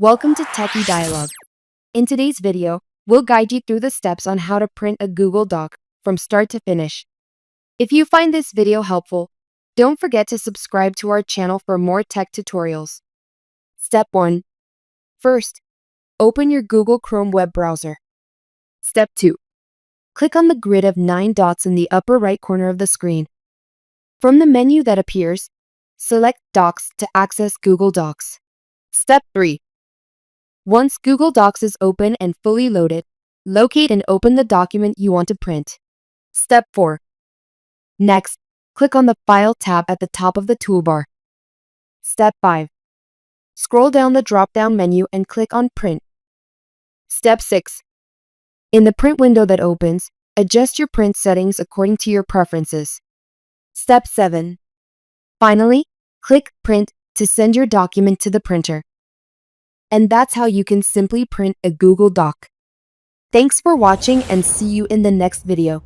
Welcome to Techie Dialogue. In today's video, we'll guide you through the steps on how to print a Google Doc from start to finish. If you find this video helpful, don't forget to subscribe to our channel for more tech tutorials. Step 1. First, open your Google Chrome web browser. Step 2. Click on the grid of 9 dots in the upper right corner of the screen. From the menu that appears, select Docs to access Google Docs. Step 3. Once Google Docs is open and fully loaded, locate and open the document you want to print. Step 4. Next, click on the File tab at the top of the toolbar. Step 5. Scroll down the drop-down menu and click on Print. Step 6. In the print window that opens, adjust your print settings according to your preferences. Step 7. Finally, click Print to send your document to the printer. And that's how you can simply print a Google Doc. Thanks for watching and see you in the next video.